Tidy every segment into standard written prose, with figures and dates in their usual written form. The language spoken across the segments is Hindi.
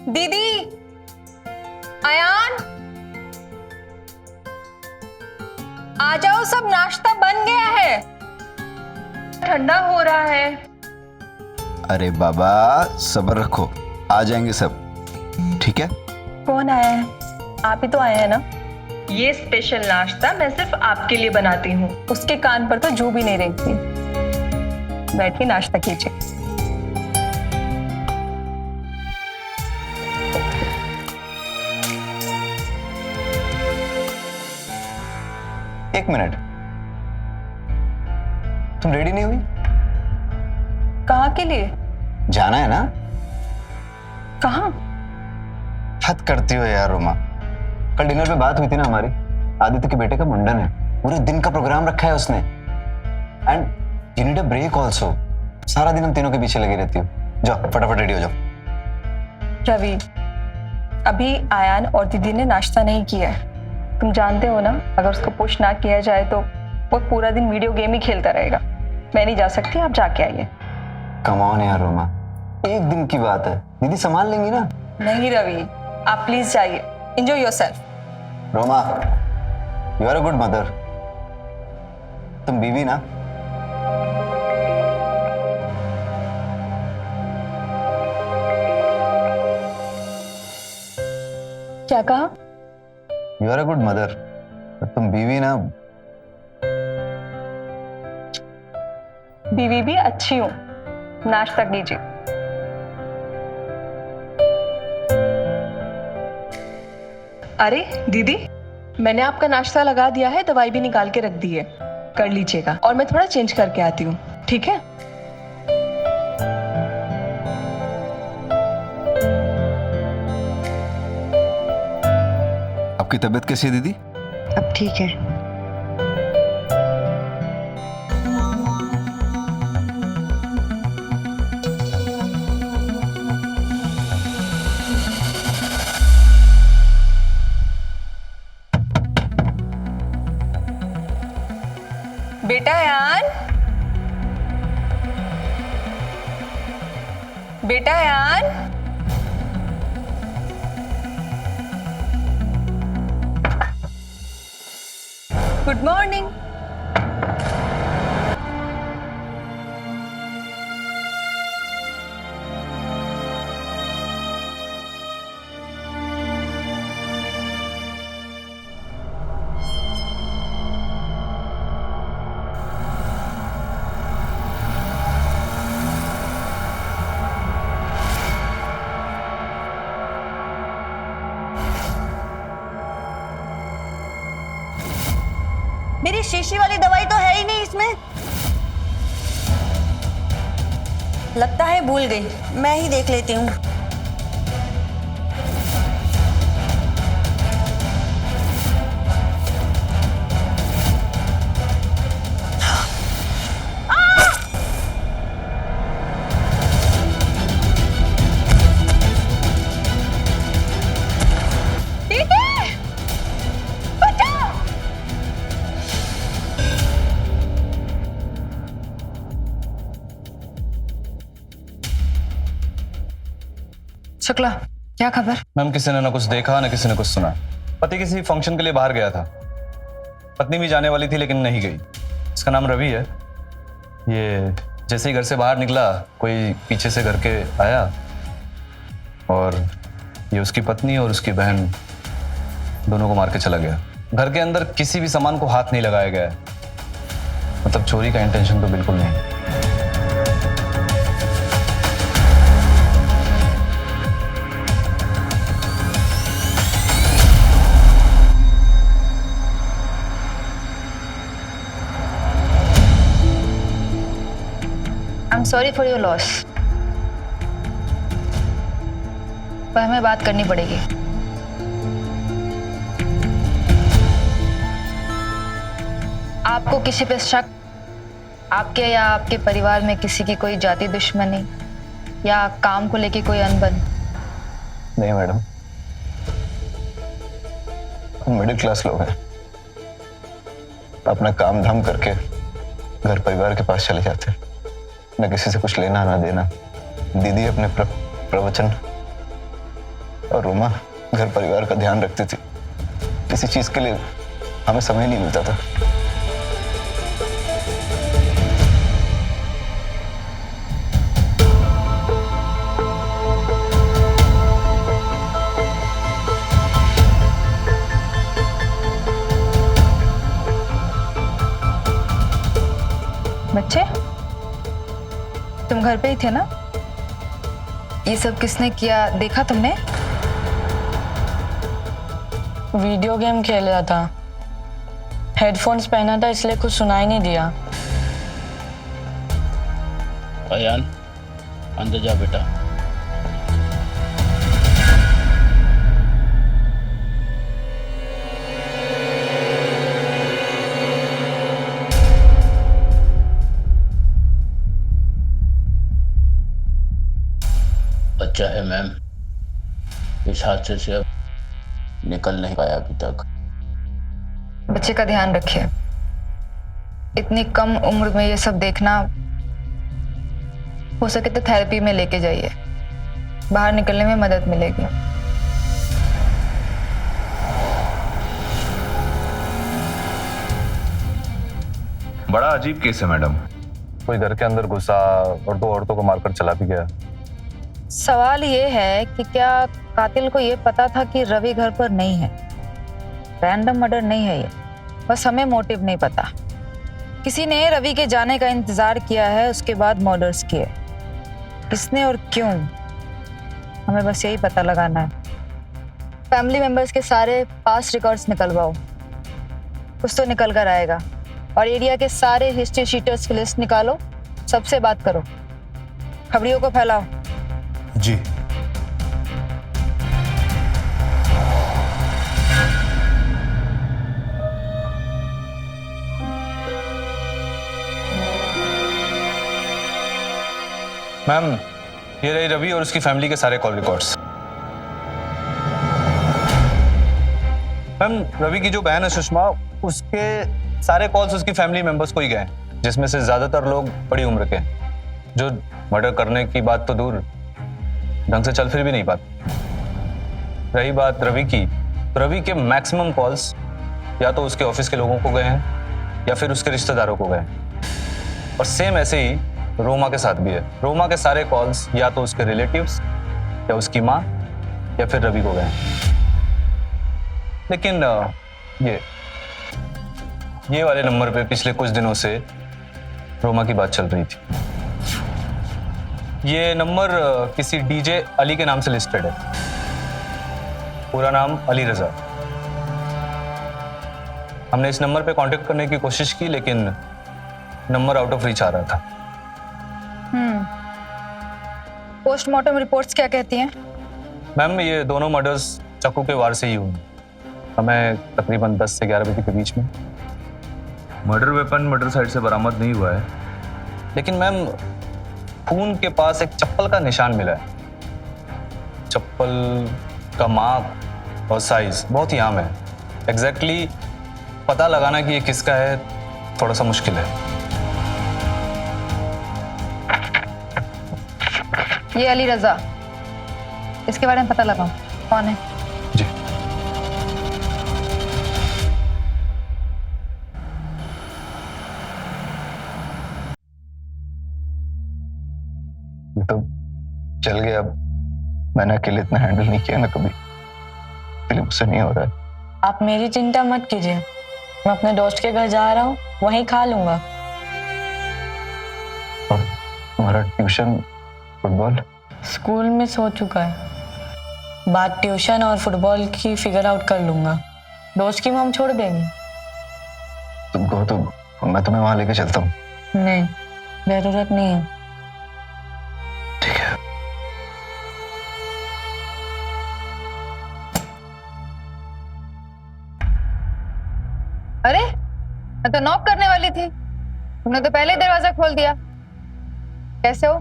दीदी, अयान, आ जाओ, सब नाश्ता बन गया है। ठंडा हो रहा है। अरे बाबा सब्र रखो, आ जाएंगे सब, ठीक है। कौन आया है? आप ही तो आए हैं ना। ये स्पेशल नाश्ता मैं सिर्फ आपके लिए बनाती हूँ। उसके कान पर तो जू भी नहीं रेंगती। बैठिए, नाश्ता कीजिए। एक मिनट, तुम रेडी नहीं हुई? कहाँ के लिए? जाना है ना। कहाँ? हद करती हो यार रोमा। कल डिनर पे बात हुई थी ना हमारी, आदित्य के बेटे का मुंडन है, पूरे दिन का प्रोग्राम रखा है उसने। And you need a break also. सारा दिन हम तीनों के पीछे लगी रहती हो। जाओ फटाफट रेडी हो जाओ। रवि, अभी आयान और दीदी ने नाश्ता नहीं किया है। तुम जानते हो ना, अगर उसको पुश ना किया जाए तो वो पूरा दिन वीडियो गेम ही खेलता रहेगा। मैं नहीं जा सकती, आप जाके आइए। कम ऑन यार रोमा, एक दिन की बात है, दीदी संभाल लेंगी ना। नहीं रवि, आप प्लीज जाइए। Enjoy yourself. Roma, you are a good mother. तुम बीवी ना। क्या कहा? You are a good mother. तुम बीवी ना। बीवी भी अच्छी हूँ। नाश्ता कीजिए। अरे दीदी, मैंने आपका नाश्ता लगा दिया है, दवाई भी निकाल के रख दी है, कर लीजिएगा। और मैं थोड़ा चेंज करके आती हूँ, ठीक है? आपकी तबीयत कैसी है दीदी? अब ठीक है। बेटा यान, बेटा यान, गुड मॉर्निंग। मेरी शीशी वाली दवाई तो है ही नहीं इसमें। लगता है भूल गई, मैं ही देख लेती हूँ। शुक्ला, क्या खबर? मैम, किसी ने ना कुछ देखा ना किसी ने कुछ सुना। पति किसी फंक्शन के लिए बाहर गया था, पत्नी भी जाने वाली थी लेकिन नहीं गई। इसका नाम रवि है। ये जैसे ही घर से बाहर निकला, कोई पीछे से घर के आया और ये उसकी पत्नी और उसकी बहन दोनों को मार के चला गया। घर के अंदर किसी भी सामान को हाथ नहीं लगाया गया है। मतलब चोरी का इंटेंशन तो बिल्कुल नहीं। I'm sorry for your loss, पर हमें बात करनी पड़ेगी। आपको किसी पे शक, आपके या आपके परिवार में किसी की कोई जाति दुश्मनी या काम को लेके कोई अनबन? नहीं मैडम, हम मिडिल क्लास लोग हैं, अपना काम धाम करके घर परिवार के पास चले जाते हैं, न किसी से कुछ लेना ना देना। दीदी अपने प्रवचन और रोमा घर परिवार का ध्यान रखती थी। किसी चीज के लिए हमें समय नहीं मिलता था। बच्चे, तुम घर पे ही थे ना? ये सब किसने किया देखा तुमने? वीडियो गेम खेल रहा था, हेडफोन्स पहना था इसलिए कुछ सुनाई नहीं दिया। अयान, अंदर जा बेटा। बच्चा है मैम, इस हादसे से अब निकल नहीं पाया अभी तक। बच्चे का ध्यान रखिए। इतनी कम उम्र में ये सब देखना, हो सके तो थेरेपी में लेके जाइए, बाहर निकलने में मदद मिलेगी। बड़ा अजीब केस है मैडम। कोई घर के अंदर घुसा और 2 औरतों को मारकर चला भी गया। सवाल ये है कि क्या कातिल को ये पता था कि रवि घर पर नहीं है? रैंडम मर्डर नहीं है ये, बस हमें मोटिव नहीं पता। किसी ने रवि के जाने का इंतजार किया है, उसके बाद मर्डर्स किए। किसने और क्यों, हमें बस यही पता लगाना है। फैमिली मेंबर्स के सारे पास्ट रिकॉर्ड्स निकलवाओ, कुछ तो निकल कर आएगा। और एरिया के सारे हिस्ट्री शीटर्स की लिस्ट निकालो, सबसे बात करो, खबरियों को फैलाओ। जी। मैम, ये रही रवि और उसकी फैमिली के सारे कॉल रिकॉर्ड्स। मैम, रवि की जो बहन है सुषमा, उसके सारे कॉल्स उसकी फैमिली मेंबर्स को ही गए, जिसमें से ज्यादातर लोग बड़ी उम्र के हैं, जो मर्डर करने की बात तो दूर, ढंग से चल फिर भी नहीं पाते। रही बात रवि की, तो रवि के मैक्सिमम कॉल्स या तो उसके ऑफिस के लोगों को गए हैं या फिर उसके रिश्तेदारों को गए। और सेम ऐसे ही रोमा के साथ भी है। रोमा के सारे कॉल्स या तो उसके रिलेटिव्स या उसकी माँ या फिर रवि को गए। लेकिन ये वाले नंबर पे पिछले कुछ दिनों से रोमा की बात चल रही थी। ये नंबर किसी डीजे अली के नाम से लिस्टेड है। पूरा नाम अली रजा। हमने इस नंबर पे कांटेक्ट करने की कोशिश की, लेकिन नंबर आउट ऑफ रीच आ रहा था। पोस्टमार्टम रिपोर्ट्स क्या कहती हैं? मैम, ये दोनों मर्डर्स चाकू के वार से ही हुए। हमें तकरीबन 10 से 11 बजे के बीच में। मर्डर वेपन मर्डर साइट से बरामद नहीं हुआ है, लेकिन मैम खून के पास एक चप्पल का निशान मिला है। चप्पल का माप और साइज बहुत ही आम है। एग्जैक्टली पता लगाना कि ये किसका है थोड़ा सा मुश्किल है। ये अली रजा, इसके बारे में पता लगाओ कौन है। जी। ये तो चल गया। अब मैंने अकेले इतना हैंडल नहीं किया ना कभी, इसलिए मुझसे नहीं हो रहा है। आप मेरी चिंता मत कीजिए, मैं अपने दोस्त के घर जा रहा हूँ, वहीं खा लूंगा। और तुम्हारा ट्यूशन, फुटबॉल? स्कूल मिस हो चुका है, बात ट्यूशन और फुटबॉल की फिगर आउट कर लूंगा। दोस्त की मॉम छोड़ देंगे। तुम कहो तो मैं तुम्हें वहां लेके चलता हूँ। नहीं, जरूरत नहीं है। ठीक है। अरे, मैं तो नॉक करने वाली थी, तुमने तो पहले ही दरवाजा खोल दिया। कैसे हो?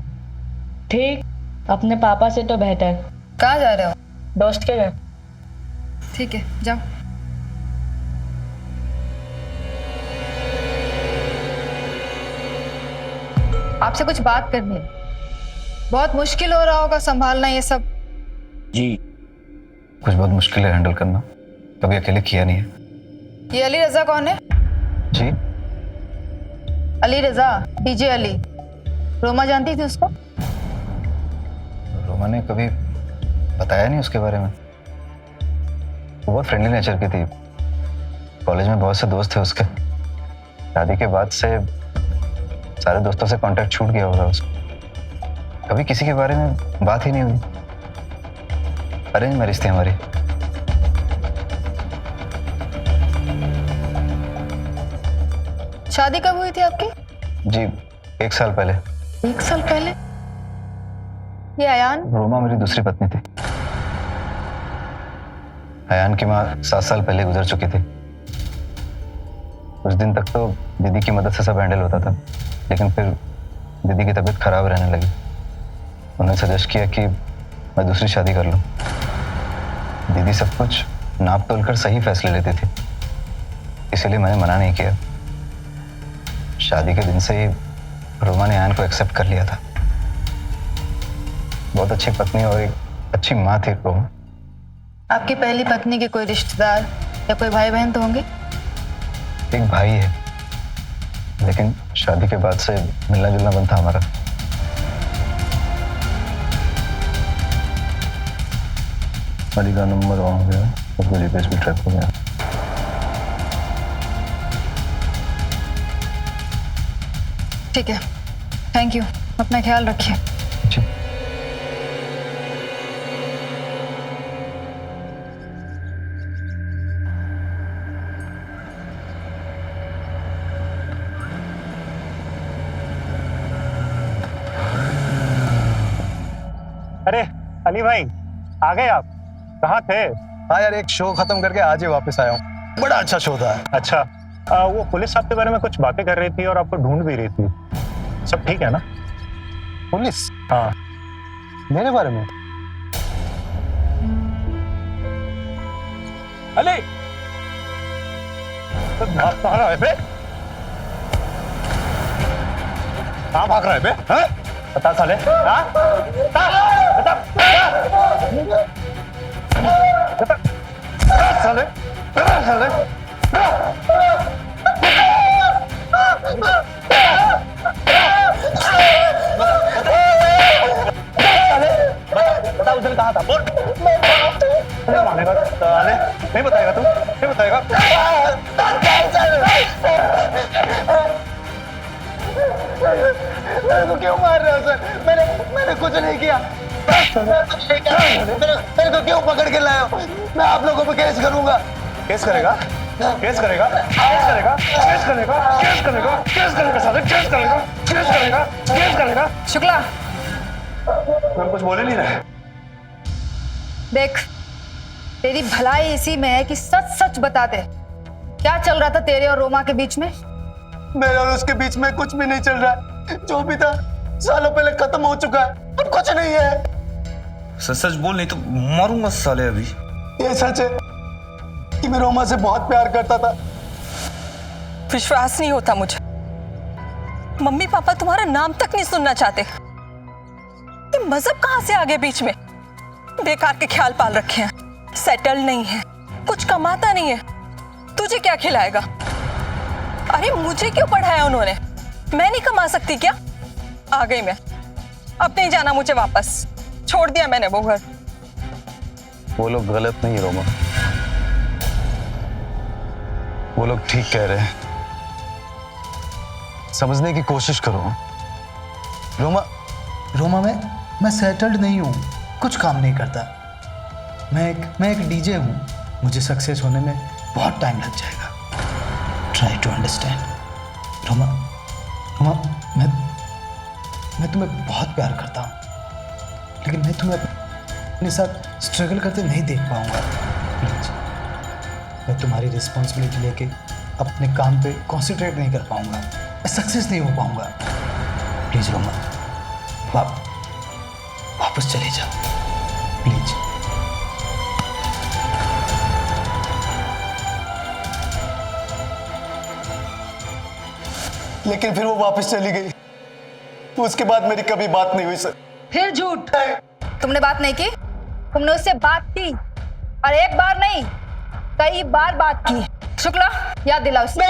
ठीक, अपने पापा से तो बेहतर। कहाँ जा रहे हो? दोस्त के घर। ठीक है, जाओ। आपसे कुछ बात करनी है। बहुत मुश्किल हो रहा होगा संभालना ये सब। जी, कुछ बहुत मुश्किल है हैंडल करना, कभी अकेले किया नहीं है। ये अली रजा कौन है? जी अली रजा, डीजे अली। रोमा जानती थी उसको? रोमा ने कभी बताया नहीं उसके बारे में। वो बहुत फ्रेंडली नेचर की थी, कॉलेज में बहुत से दोस्त थे उसके। शादी के बाद से सारे दोस्तों से कांटेक्ट छूट गया होगा उसको, कभी किसी के बारे में बात ही नहीं हुई। अरेंज मैरिज थी हमारी। शादी कब हुई थी आपकी? जी 1 साल पहले। 1 साल पहले? ये अयान? रोमा मेरी दूसरी पत्नी थी। अयान की माँ 7 साल पहले गुजर चुकी थी। कुछ दिन तक तो दीदी की मदद से सब हैंडल होता था, लेकिन फिर दीदी की तबीयत खराब रहने लगी। उन्होंने सजेस्ट किया कि मैं दूसरी शादी कर लूं। दीदी सब कुछ नाप तोल कर सही फैसले लेती थी, इसीलिए मैंने मना नहीं किया। शादी के दिन से ही रोमा ने अयान को एक्सेप्ट कर लिया था। बहुत अच्छी पत्नी और एक अच्छी माँ थी रोमा। आपकी पहली पत्नी के कोई रिश्तेदार या कोई भाई बहन तो होंगे? एक भाई है, लेकिन शादी के बाद से मिलना जुलना बंद था हमारा। अली का नंबर ऑन हो गया, उसको जीपीएस भी ट्रैक हो गया। ठीक है, थैंक यू। अपना ख्याल रखिए। जी अरे अली भाई, आ गए आप? कहाँ थे? हाँ यार, एक शो खत्म करके आज ही वापस आया हूँ। बड़ा अच्छा शो था। अच्छा, वो पुलिस आपके बारे में कुछ बातें कर रही थी और आपको ढूंढ भी रही थी। सब ठीक है ना? पुलिस? हाँ। मेरे बारे में? अली, तो भाग कहाँ रहा है बे? कहाँ भाग रहा है बे? हाँ? बता साले। हाँ? बता, साले, साले। बता उधर कहाँ था? बोल। नहीं मानेगा साले, नहीं बताएगा तू, नहीं बताएगा। मेरे को क्यों मार रहे हो सर? मैंने कुछ नहीं किया। मेरे को क्यों पकड़ के लाए हो? मैं आप लोगों पे केस करूंगा। केस करेगा? केस करेगा? केस करेगा? केस करेगा? केस करेगा? केस करेगा साले, केस करेगा? केस करेगा? केस करेगा? शुक्ला, हम कुछ बोले नहीं रहे। देख, तेरी भलाई इसी में है कि सच सच बता दे, क्या चल रहा था तेरे और रोमा के बीच में? मेरे और उसके बीच में कुछ भी नहीं चल रहा है। जो भी था सालों पहले खत्म हो चुका है। अब कुछ नहीं है। सच सच बोल, नहीं तो मारूंगा साले अभी। ये सच है कि मैं रोमा से बहुत प्यार करता था। विश्वास नहीं होता मुझे। मम्मी पापा तुम्हारा नाम तक नहीं सुनना चाहते। ये मजहब कहाँ से आ गए बीच में? बेकार के ख्याल पाल रखे हैं। सेटल नहीं है, कुछ कमाता नहीं है, तुझे क्या खिलाएगा? अरे मुझे क्यों पढ़ाया उन्होंने? मैं नहीं कमा सकती क्या? आ गई मैं, अब नहीं जाना मुझे वापस। छोड़ दिया मैंने वो घर। वो लोग गलत नहीं रोमा, वो लोग ठीक कह रहे हैं। समझने की कोशिश करो। रोमा मैं सेटल्ड नहीं हूँ, कुछ काम नहीं करता। मैं एक डीजे हूँ, मुझे सक्सेस होने में बहुत टाइम लग जाएगा। Try to understand. रोमा मैं तुम्हें बहुत प्यार करता हूँ, लेकिन मैं तुम्हें अपने साथ स्ट्रगल करते नहीं देख पाऊंगा। प्लीज, मैं तुम्हारी रिस्पॉन्सिबिलिटी लेके अपने काम पे कॉन्सेंट्रेट नहीं कर पाऊंगा, मैं सक्सेस नहीं हो पाऊंगा। प्लीज रोमा, वापस चले जाओ प्लीज। लेकिन फिर वो वापस चली गई। उसके बाद मेरी कभी बात नहीं हुई सर। फिर झूठ। तुमने बात नहीं की? तुमने उससे बात की? और एक बार नहीं, कई बार बात की। शुक्ला, याद दिला उसे।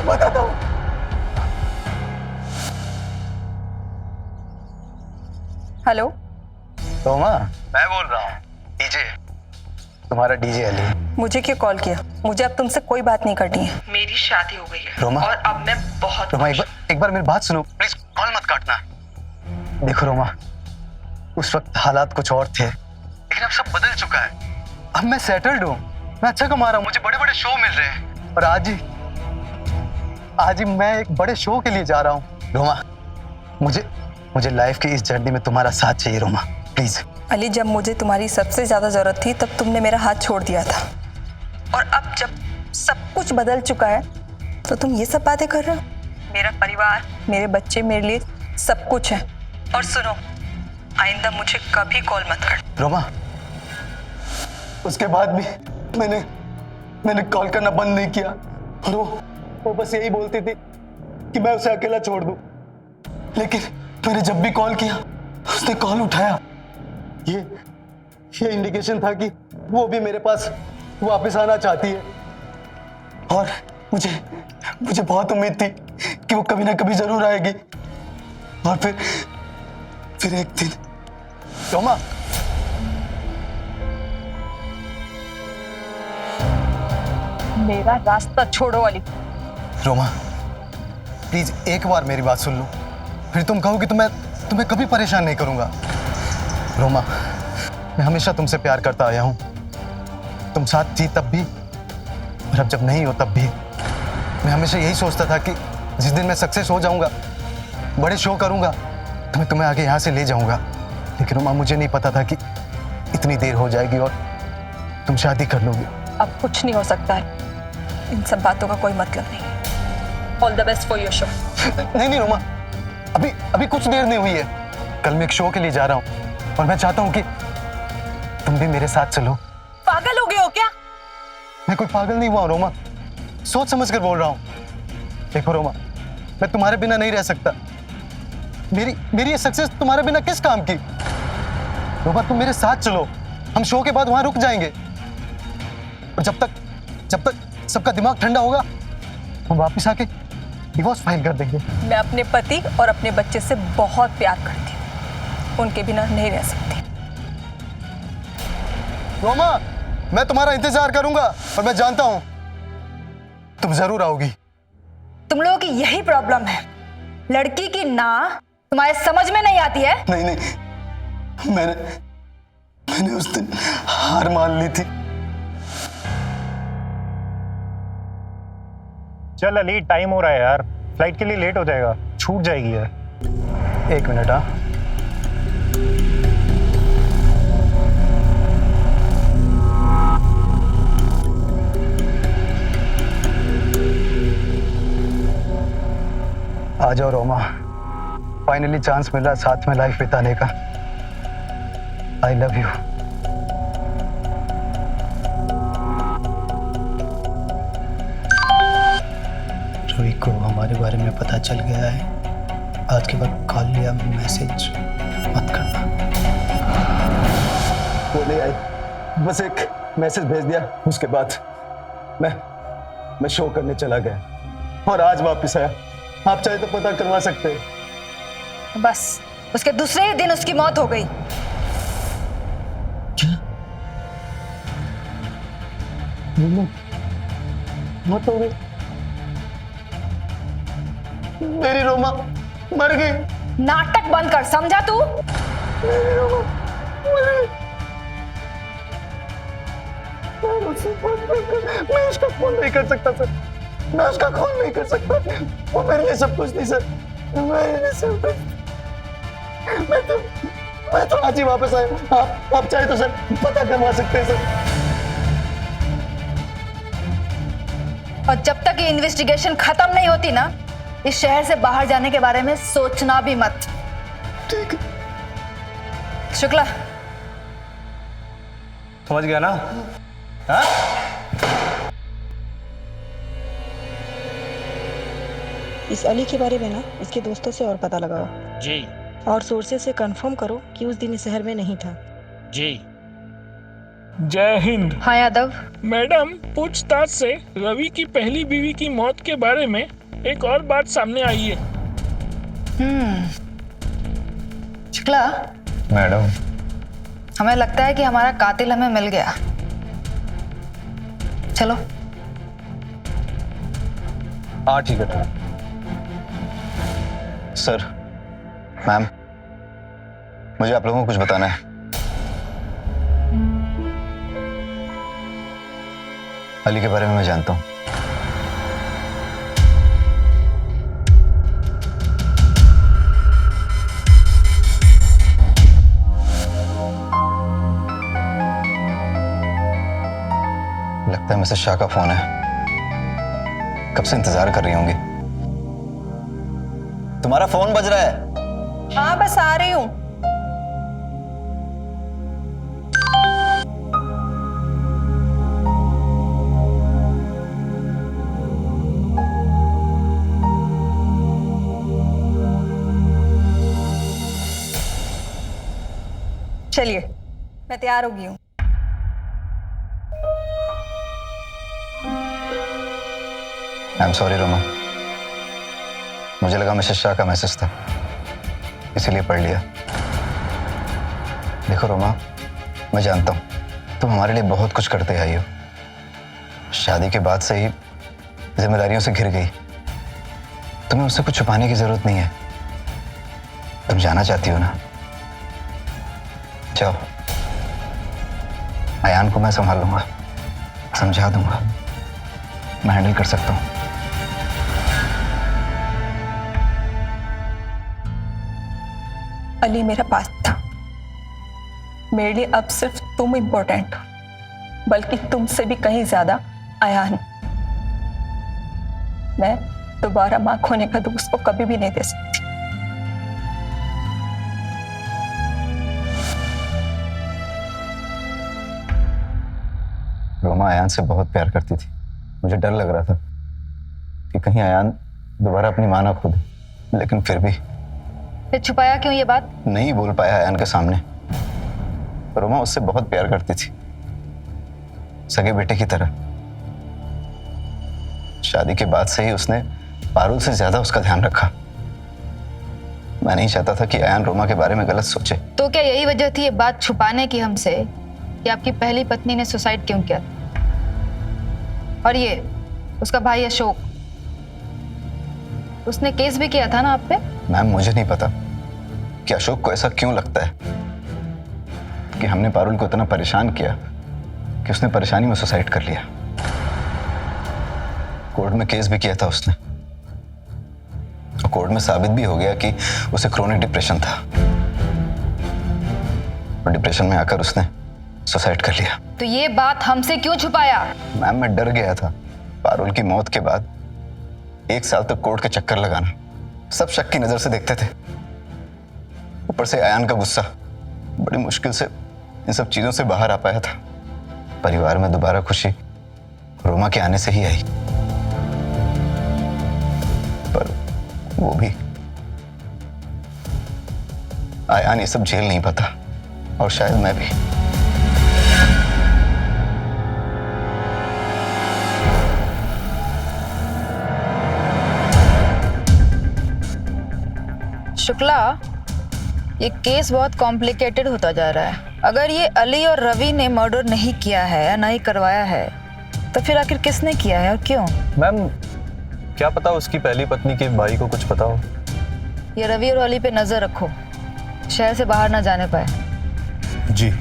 बताता हूँ। हेलो, रोमा, मैं बोल रहा हूँ, डीजे, तुम्हारा डीजे अली। मुझे क्यों कॉल किया? मुझे अब तुमसे कोई बात नहीं करनी है। मेरी शादी हो गई है रोमा, और अब मैं बहुत रोमा, एक बार मेरी बात सुनो प्लीज, कॉल मत काटना। देखो रोमा, उस वक्त हालात कुछ और थे, लेकिन अब सब बदल चुका है। अब मैं सेटल्ड हूँ, मैं अच्छा कमा रहा हूँ, मुझे बड़े बड़े शो मिल रहे हैं, और आज ही मैं एक बड़े शो के लिए जा रहा हूँ। रोमा, मुझे लाइफ की इस जर्नी में तुम्हारा साथ चाहिए रोमा, प्लीज। अली, जब मुझे तुम्हारी सबसे ज्यादा जरूरत थी तब तुमने मेरा हाथ छोड़ दिया था, और अब जब सब कुछ बदल चुका है तो तुम ये सब बातें कर रहे हो। मेरा परिवार, मेरे बच्चे मेरे लिए सब कुछ है। और सुनो, आइंदा मुझे कभी कॉल मत कर। रोमा, उसके बाद भी मैंने कॉल करना बंद नहीं किया, और वो बस यही बोलती थी कि मैं उसे अकेला छोड़ दूं, लेकिन मैंने जब भी कॉल किया उसने कॉल उठाया। ये इंडिकेशन था कि वो भी मेरे पास वापस आना चाहती है, और मुझे बहुत उम्मीद थी कि वो कभी ना कभी जरूर आएगी। और फिर एक दिन, रोमा, मेरा रास्ता छोड़ो अली। रोमा, प्लीज एक बार मेरी बात सुन लो, फिर तुम कहो कि तुम्हें कभी परेशान नहीं करूंगा। रोमा, मैं हमेशा तुमसे प्यार करता आया हूं, तुम साथ थी तब भी, और अब जब नहीं हो तब भी। मैं हमेशा यही सोचता था कि जिस दिन मैं सक्सेस हो जाऊंगा, बड़े शो करूंगा, तो मैं तुम्हें आगे यहाँ से ले जाऊंगा। लेकिन रोमा, मुझे नहीं पता था कि इतनी देर हो जाएगी और तुम शादी कर लोगी। अब कुछ नहीं हो सकता है, इन सब बातों का कोई मतलब नहीं। All the best for your show. नहीं रोमा, अभी कुछ देर नहीं हुई है। कल मैं एक शो के लिए जा रहा हूँ, और मैं चाहता हूँ कि तुम भी मेरे साथ चलो। पागल हो गए हो क्या? मैं कोई पागल नहीं हुआ रोमा, सोच समझ कर बोल रहा हूँ। देखो रोमा, मैं तुम्हारे बिना नहीं रह सकता। मेरी ये सक्सेस तुम्हारे बिना किस काम की? रोमा, तुम मेरे साथ चलो, हम शो के बाद वहां रुक जाएंगे, और जब तक सबका दिमाग ठंडा होगा, हम वापस आके डिवोर्स फाइल कर देंगे। मैं अपने पति और अपने बच्चे से बहुत प्यार करती हूँ, उनके बिना नहीं रह सकती। रोमा, मैं तुम्हारा इंतजार करूंगा, और मैं जानता हूं तुम जरूर आओगी। तुम लोगों की यही प्रॉब्लम है, लड़की की ना तुम्हारे समझ में नहीं आती है। नहीं, मैंने उस दिन हार मान ली थी। चल अली, टाइम हो रहा है यार, फ्लाइट के लिए लेट हो जाएगा, छूट जाएगी यार। एक मिनट। हाँ, आ जाओ रोमा, फाइनली चांस मिल रहा साथ में लाइफ बिताने का। I love you. रवि को हमारे बारे में पता चल गया है, आज के बाद कॉल लिया मैसेज मत करना। वो नहीं आई, बस एक मैसेज भेज दिया, उसके बाद मैं शो करने चला गया, और आज वापस आया। आप चाहे तो पता करवा सकते हैं। बस उसके दूसरे ही दिन उसकी मौत हो गई। क्या? मौत हो गई? मेरी रोमा मर गई। नाटक बंद कर, समझा तू? मेरी रोमा मर गई। मैं उसका खून नहीं कर सकता सर, मैं उसका खून नहीं कर सकता। वो मेरे लिए सब कुछ थी सर, मेरे लिए सब कुछ। मैं तो आज ही वापस आया। आप चाहे तो सर पता करवा सकते हैं सर। और जब तक ये इन्वेस्टिगेशन खत्म नहीं होती ना, इस शहर से बाहर जाने के बारे में सोचना भी मत। ठीक है। शुक्ला, समझ गया ना? हाँ? इस अली के बारे में ना इसके दोस्तों से और पता लगाओ जी और सोर्सेज से कंफर्म करो कि उस दिन इस शहर में नहीं था। जी। जय हिंद। हाँ यादव। मैडम, पूछताछ से रवि की पहली बीवी की मौत के बारे में एक और बात सामने आई है। शुक्ला, मैडम, हमें लगता है कि हमारा कातिल हमें मिल गया। चलो। हाँ ठीक है। सर, मैम, मुझे आप लोगों को कुछ बताना है। अली के बारे में मैं जानता हूं। लगता है मिसेस शाह का फोन है। कब से इंतजार कर रही होंगी। तुम्हारा फोन बज रहा है। हाँ बस आ रही हूँ। चलिए, मैं तैयार हो गई हूँ। आई एम सॉरी रोमा, मुझे लगा मिसेस शाह का मैसेज था, इसीलिए पढ़ लिया। देखो रोमा, मैं जानता हूं तुम हमारे लिए बहुत कुछ करते आई हो। शादी के बाद से ही जिम्मेदारियों से घिर गई। तुम्हें उससे कुछ छुपाने की जरूरत नहीं है। तुम जाना चाहती हो ना, जाओ। अयान को मैं संभाल लूंगा, समझा दूंगा, मैं हैंडल कर सकता हूं। अली मेरा पास था। मेरे लिए अब सिर्फ तुम इंपॉर्टेंट हो, बल्कि तुमसे भी कहीं ज्यादा अयान। मैं दोबारा मां खोने का दुख उसको कभी भी नहीं दे सकती। रोमा अयान से बहुत प्यार करती थी। मुझे डर लग रहा था कि कहीं अयान दोबारा अपनी मां ना खो दे, लेकिन फिर भी फिर छुपाया क्यों ये बात? नहीं बोल पाया अयान के सामने। रोमा उससे बहुत प्यार करती थी, सगे बेटे की तरह। शादी के बाद से ही उसने पारुल से ज्यादा उसका ध्यान रखा। मैं नहीं चाहता था कि अयान रोमा के बारे में गलत सोचे। तो क्या यही वजह थी ये बात छुपाने की हमसे कि आपकी पहली पत्नी ने सुसाइड क्यों किया? और ये उसका भाई अशोक, उसने केस भी किया था ना आप पे? मैम, मुझे नहीं पता कि अशोक को ऐसा क्यों लगता है कि हमने पारुल को इतना परेशान किया कि उसने परेशानी में सुसाइड कर लिया। कोर्ट में केस भी किया था उसने, और कोर्ट में साबित भी हो गया कि उसे क्रोनिक डिप्रेशन था, और डिप्रेशन में आकर उसने सुसाइड कर लिया। तो ये बात हमसे क्यों छुपाया? मैम, मैं डर गया था। पारुल की मौत के बाद 1 साल तक कोर्ट के चक्कर लगाना, सब शक की नजर से देखते थे। ऊपर से अयान का गुस्सा, बड़ी मुश्किल से इन सब चीजों से बाहर आ पाया था। परिवार में दोबारा खुशी रोमा के आने से ही आई, पर वो भी अयान ये सब झेल नहीं पाता, और शायद मैं भी। शुक्ला, ये केस बहुत कॉम्प्लिकेटेड होता जा रहा है। अगर ये अली और रवि ने मर्डर नहीं किया है या नहीं करवाया है, तो फिर आखिर किसने किया है और क्यों? मैम, क्या पता उसकी पहली पत्नी के भाई को कुछ पता हो। ये रवि और अली पे नजर रखो, शहर से बाहर ना जाने पाए। जी।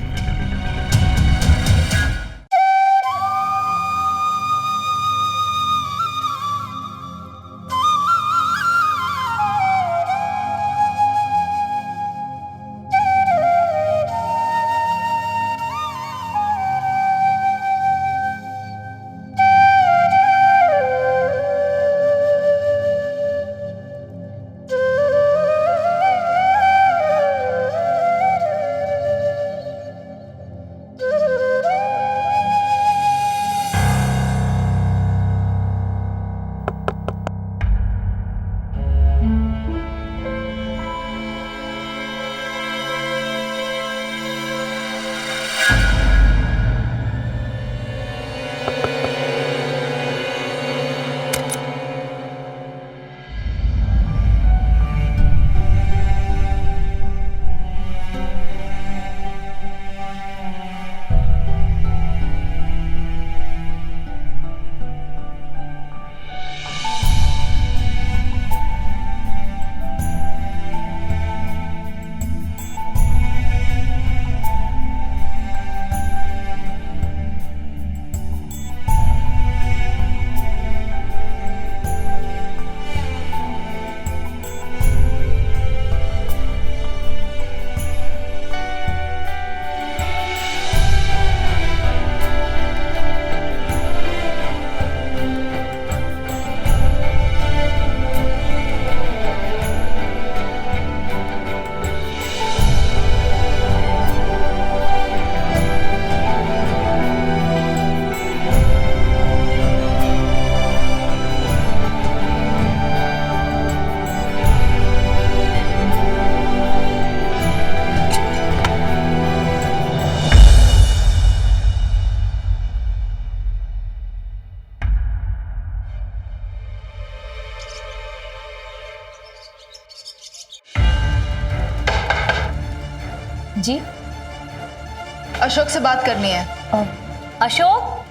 अशोक से बात करनी है। अशोक,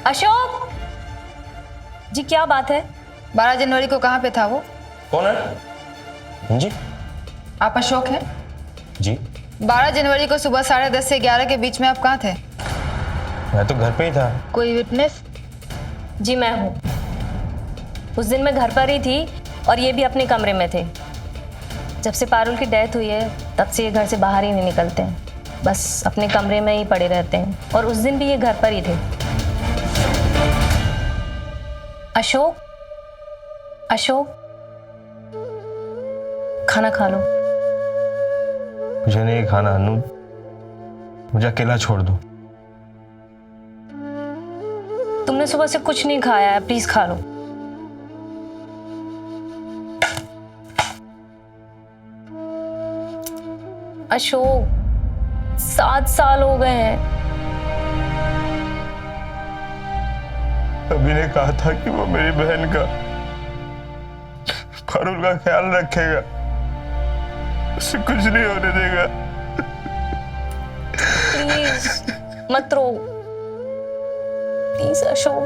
अशोक जी, क्या बात है? 12 जनवरी को कहाँ पे था वो? कौन है जी? आप अशोक हैं? जी 12 जनवरी को सुबह 10:30 से 11 के बीच में आप कहाँ थे? मैं तो घर पे ही था। कोई विटनेस? जी मैं हूँ। उस दिन मैं घर पर ही थी और ये भी अपने कमरे में थे। जब से पारुल की डेथ हुई है तब से ये घर से बाहर ही नहीं निकलते हैं, बस अपने कमरे में ही पड़े रहते हैं। और उस दिन भी ये घर पर ही थे। अशोक, अशोक खाना खा लो। मुझे नहीं खाना अनु, मुझे अकेला छोड़ दो। तुमने सुबह से कुछ नहीं खाया है, प्लीज खा लो। अशोक 7 साल हो गए हैं। अभी ने कहा था कि वो मेरी बहन का, पारुल का ख्याल रखेगा, उसे कुछ नहीं होने देगा। प्लीज मत रो, प्लीज अशोक।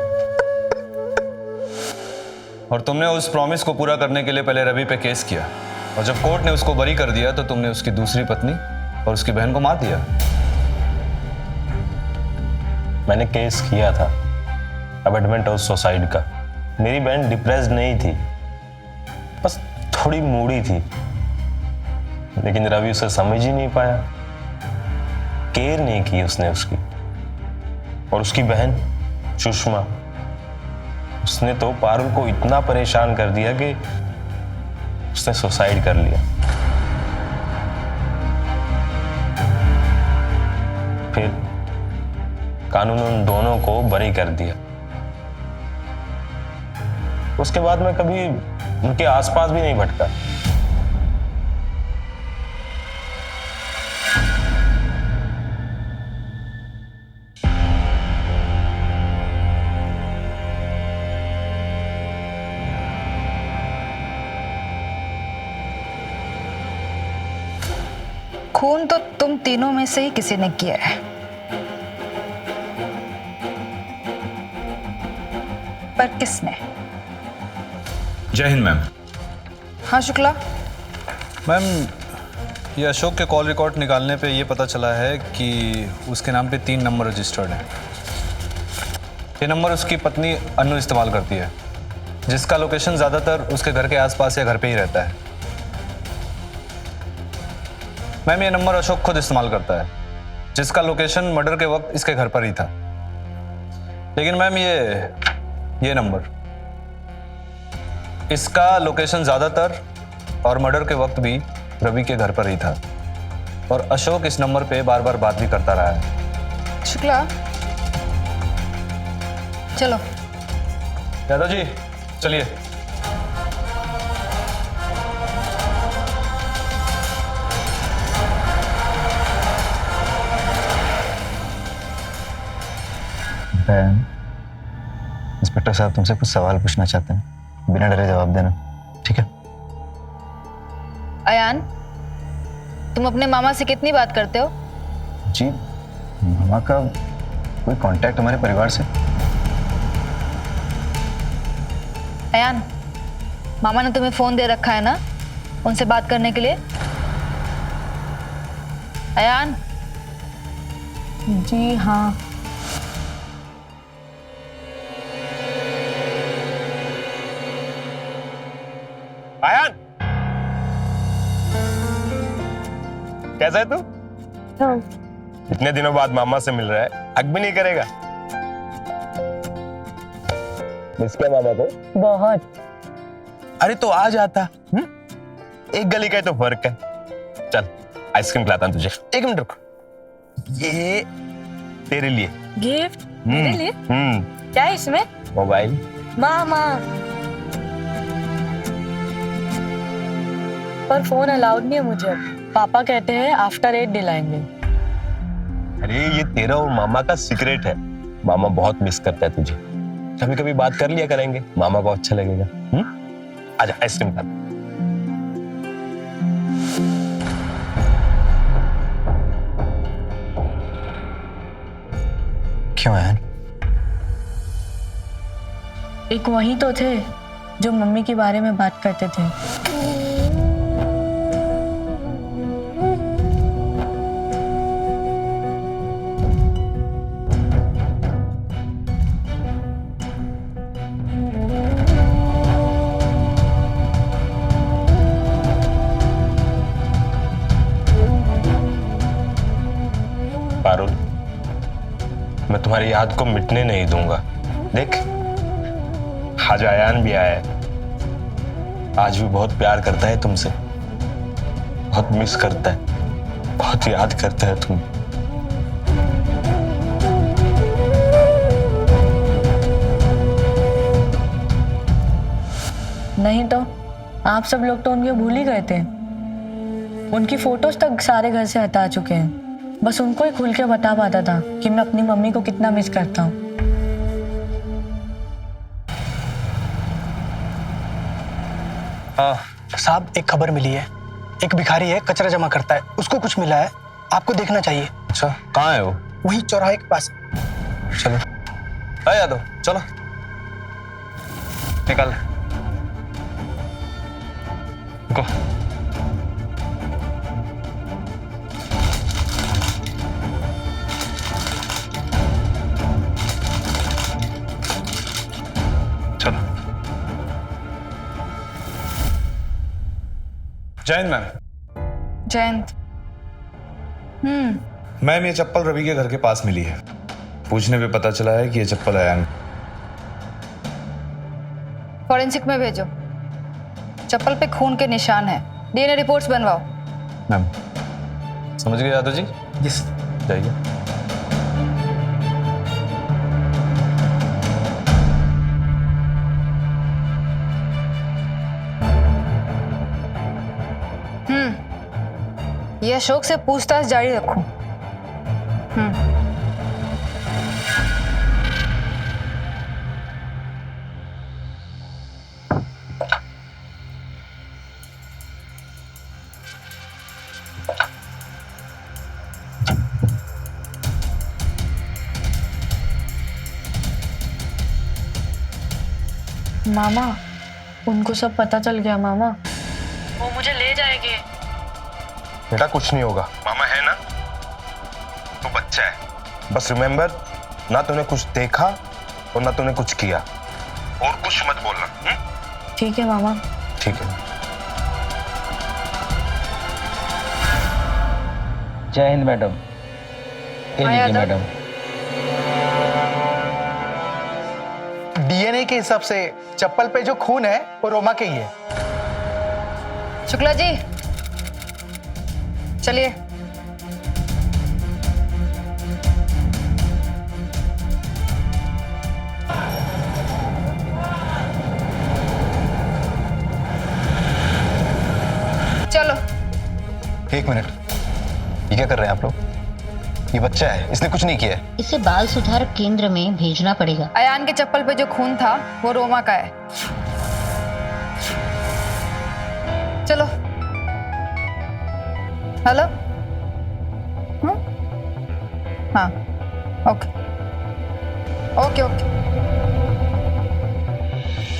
और तुमने उस प्रॉमिस को पूरा करने के लिए पहले रवि पे केस किया, और जब कोर्ट ने उसको बरी कर दिया तो तुमने उसकी दूसरी पत्नी और उसकी बहन को मार दिया। मैंने केस किया था अबेटमेंट हाउस सुसाइड का। मेरी बहन डिप्रेस्ड नहीं थी, बस थोड़ी मूडी थी, लेकिन रवि उसे समझ ही नहीं पाया, केयर नहीं की उसने उसकी। और उसकी बहन सुषमा, उसने तो पारुल को इतना परेशान कर दिया कि उसने सुसाइड कर लिया। फिर कानून ने उन दोनों को बरी कर दिया। उसके बाद मैं कभी उनके आसपास भी नहीं भटका। खून तो तुम तीनों में से ही किसी ने किया है। पर किसने? जय हिंद मैम। हाँ शुक्ला। मैम, ये अशोक के कॉल रिकॉर्ड निकालने पे ये पता चला है कि उसके नाम पे 3 नंबर रजिस्टर्ड हैं। ये नंबर उसकी पत्नी अनु इस्तेमाल करती है, जिसका लोकेशन ज़्यादातर उसके घर के आसपास या घर पे ही रहता है। मैम, ये नंबर अशोक खुद इस्तेमाल करता है, जिसका लोकेशन मर्डर के वक्त इसके घर पर ही था। लेकिन मैम, ये नंबर, इसका लोकेशन ज़्यादातर और मर्डर के वक्त भी रवि के घर पर ही था। और अशोक इस नंबर पे बार बार बात भी करता रहा है। शुक्ला चलो। यादव जी चलिए। इंस्पेक्टर साहब तुमसे कुछ सवाल पूछना चाहते हैं, बिना डरे जवाब देना, ठीक है? अयान, तुम अपने मामा से कितनी बात करते हो? जी, मामा का कोई कांटेक्ट हमारे परिवार से? अयान, मामा ने तुम्हें फोन दे रखा है ना उनसे बात करने के लिए? अयान। जी हाँ। आयान, कैसा है तू? इतने दिनों बाद मामा से मिल रहा है, हक भी नहीं करेगा? मिस किया मामा को? बहुत। अरे तो आ जाता। एक गली का ही तो फर्क है। चल आइसक्रीम खिलाता हूं तुझे। 1 मिनट रुक। ये तेरे लिए गिफ्ट मेरे लिए? क्या है इसमें? मोबाइल। मामा, पर फोन अलाउड नहीं है मुझे। पापा कहते हैं आफ्टर 8 दिलाएंगे। अरे ये तेरा और मामा का सीक्रेट है। मामा बहुत मिस करता है तुझे, कभी कभी बात कर लिया करेंगे, मामा को अच्छा लगेगा। आजा आइसक्रीम खा। क्यों आयन? एक वही तो थे जो मम्मी के बारे में बात करते थे। पारुल, मैं तुम्हारी याद को मिटने नहीं दूंगा। देख, आज आयान भी आया है, आज भी बहुत प्यार करता है तुमसे, बहुत मिस करता है, बहुत याद करता है तुम। नहीं तो आप सब लोग तो उनके भूल ही गए थे। उनकी फोटोज तक सारे घर से हटा चुके हैं। बस उनको ही खुल के बता पाता था कि मैं अपनी मम्मी को कितना मिस करता हूँ। साहब, एक खबर मिली है। एक भिखारी है, कचरा जमा करता है, उसको कुछ मिला है, आपको देखना चाहिए। अच्छा, कहाँ है वो? वही चौराहे के पास। चलो। आ यादव, चलो निकाल। रुको। चलो। जयंत मैम। जयंत। मैम, ये चप्पल रवि के घर के पास मिली है। पूछने पे पता चला है कि ये चप्पल आयान। फॉरेंसिक में भेजो। चप्पल पे खून के निशान है, डीएनए रिपोर्ट्स बनवाओ। मैम, समझ गए यादव जी? यस। जाइए। ये अशोक से पूछताछ जारी रखो। मामा, उनको सब पता चल गया मामा। वो मुझे ले जाएंगे। बेटा, कुछ नहीं होगा, मामा है ना। तू बच्चा है, बस रिमेम्बर, ना तूने कुछ देखा और ना तूने कुछ किया, और कुछ मत बोलना। ठीक है मामा। ठीक है। जय हिंद मैडम। मैडम, डीएनए के हिसाब से चप्पल पे जो खून है वो रोमा के ही है। शुक्ला जी, चलिए। चलो। एक मिनट, ये क्या कर रहे हैं आप लोग? ये बच्चा है, इसने कुछ नहीं किया है। इसे बाल सुधार केंद्र में भेजना पड़ेगा। अयान के चप्पल पे जो खून था वो रोमा का है। चलो। हेलो। हाँ, ओके ओके ओके,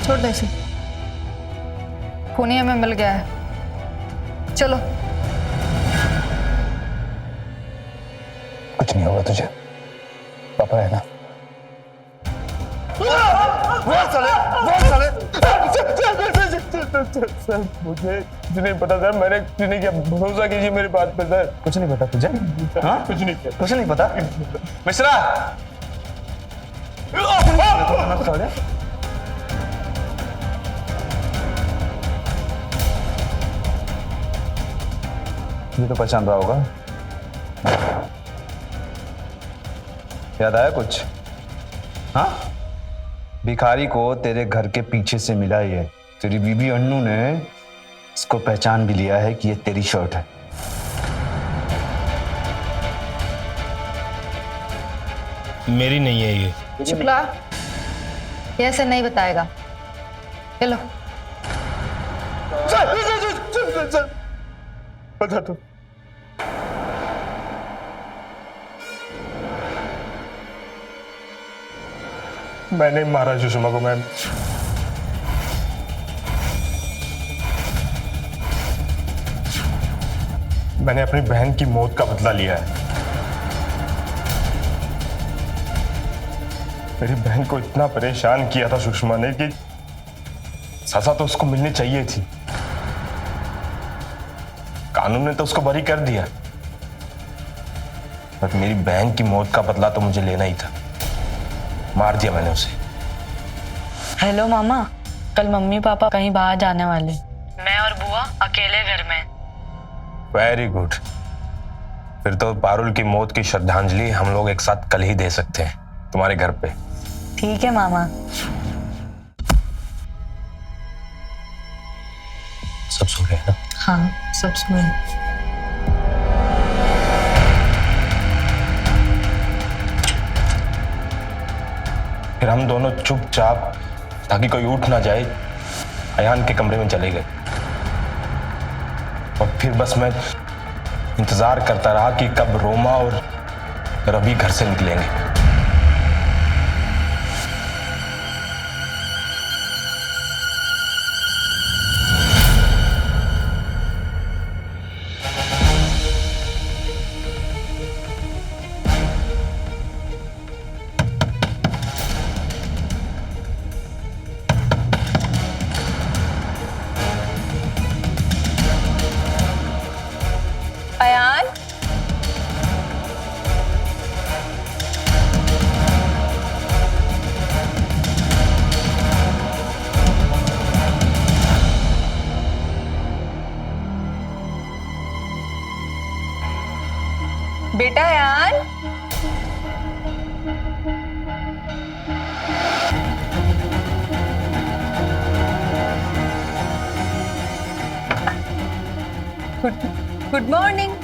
छोड़ दो इसे। खून ही हमें मिल गया है। चलो। कुछ नहीं होगा तुझे, पापा है ना। सर, मुझे कुछ नहीं पता सर, मैंने कुछ नहीं किया, भरोसा कीजिए मेरी बात पे सर। कुछ नहीं पता तुझे? हाँ, कुछ नहीं किया। कुछ नहीं पता। मिश्रा, ये तो पहचान रहा होगा। याद आया कुछ? हाँ, भिखारी को तेरे घर के पीछे से मिला ही है। तेरी बीबी अन्नू ने इसको पहचान भी लिया है कि ये तेरी शर्ट है। मेरी नहीं है ये। शुक्ला, ये ऐसे नहीं बताएगा। चलो। बता दो। मैंने मारा सुषमा को मैम। मैंने अपनी बहन की मौत का बदला लिया है। मेरी बहन को इतना परेशान किया था सुषमा ने कि सजा तो उसको मिलनी चाहिए थी। कानून ने तो उसको बरी कर दिया, पर मेरी बहन की मौत का बदला तो मुझे लेना ही था। मार दिया मैंने उसे। हेलो मामा, कल मम्मी पापा कहीं बाहर जाने वाले, मैं और बुआ अकेले घर में। Very good. फिर तो पारुल की मौत की श्रद्धांजलि हम लोग एक साथ कल ही दे सकते हैं तुम्हारे घर पे। ठीक है मामा। सब सो गए ना? हाँ, सब सुन। फिर हम दोनों चुपचाप, ताकि कोई उठ ना जाए, अयान के कमरे में चले गए। और फिर बस मैं इंतजार करता रहा कि कब रोमा और रवि घर से निकलेंगे। अयान, बेटा अयान, गुड मॉर्निंग।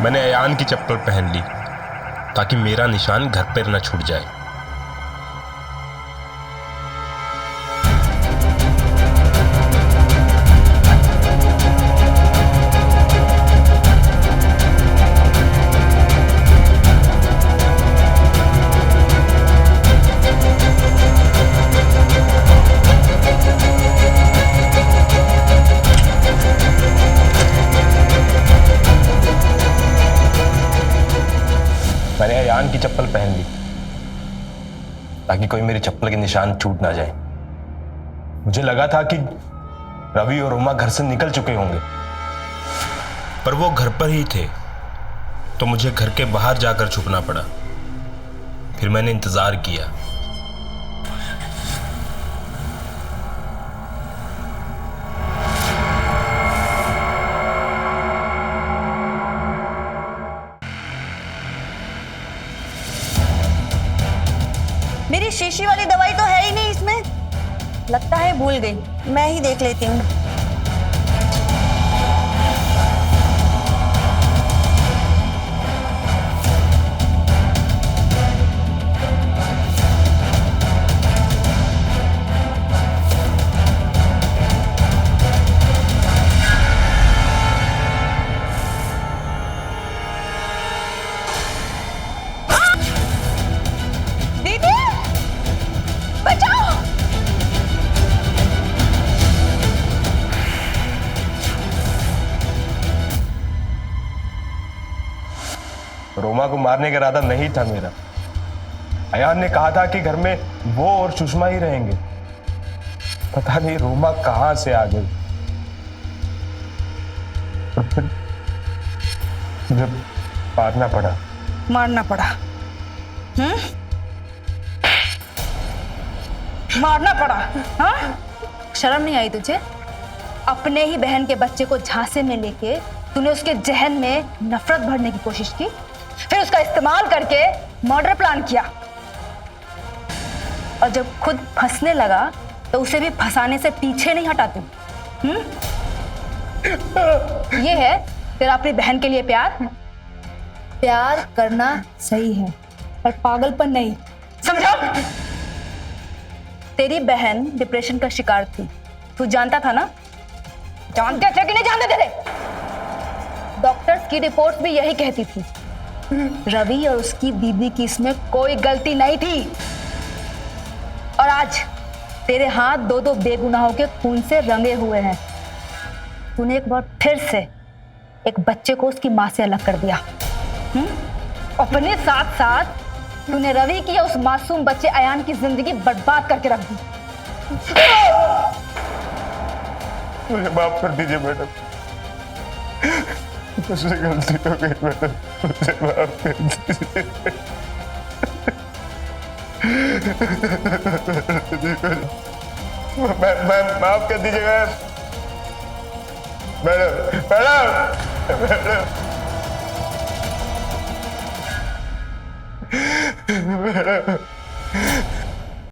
मैंने अयान की चप्पल पहन ली ताकि मेरा निशान घर पर न छूट जाए। मैंने अयान की चप्पल पहन ली ताकि कोई मेरी चप्पल के निशान छूट ना जाए। मुझे लगा था कि रवि और रोमा घर से निकल चुके होंगे, पर वो घर पर ही थे, तो मुझे घर के बाहर जाकर छुपना पड़ा। फिर मैंने इंतजार किया। मेरी शीशी वाली दवाई तो है ही नहीं इसमें। लगता है भूल गई, मैं ही देख लेती हूँ। रोमा को मारने का इरादा नहीं था मेरा। अयान ने कहा था कि घर में वो और सुषमा ही रहेंगे। पता नहीं रोमा कहां से आ गई। और फिर मुझे मारना पड़ा। मारना पड़ा? मारना पड़ा? हाँ? शर्म नहीं आई तुझे? अपने ही बहन के बच्चे को झांसे में लेके तूने उसके जहन में नफरत भरने की कोशिश की, फिर उसका इस्तेमाल करके मर्डर प्लान किया, और जब खुद फंसने लगा तो उसे भी फंसाने से पीछे नहीं हटा तू। ये है तेरा अपनी बहन के लिए प्यार? प्यार करना सही है पर पागलपन नहीं, समझा? तेरी बहन डिप्रेशन का शिकार थी, तू जानता था ना? जानते थे कि नहीं जानते थे? डॉक्टर्स की रिपोर्ट्स भी यही कहती थी। रवि और उसकी दीदी की इसमें कोई गलती नहीं थी, और आज तेरे हाथ दो दो बेगुनाहों के खून से रंगे हुए हैं। तूने एक बार फिर से एक बच्चे को उसकी मां से अलग कर दिया। अपने साथ साथ तूने रवि की उस मासूम बच्चे अयान की जिंदगी बर्बाद करके रख दी। मुझे माफ कर दीजिए मैडम, मुझसे गलती हो गई मैडम, मुझे माफ कर दीजिए। मैम माफ कर दीजिए मैडम, मैडम, मैडम, मैडम।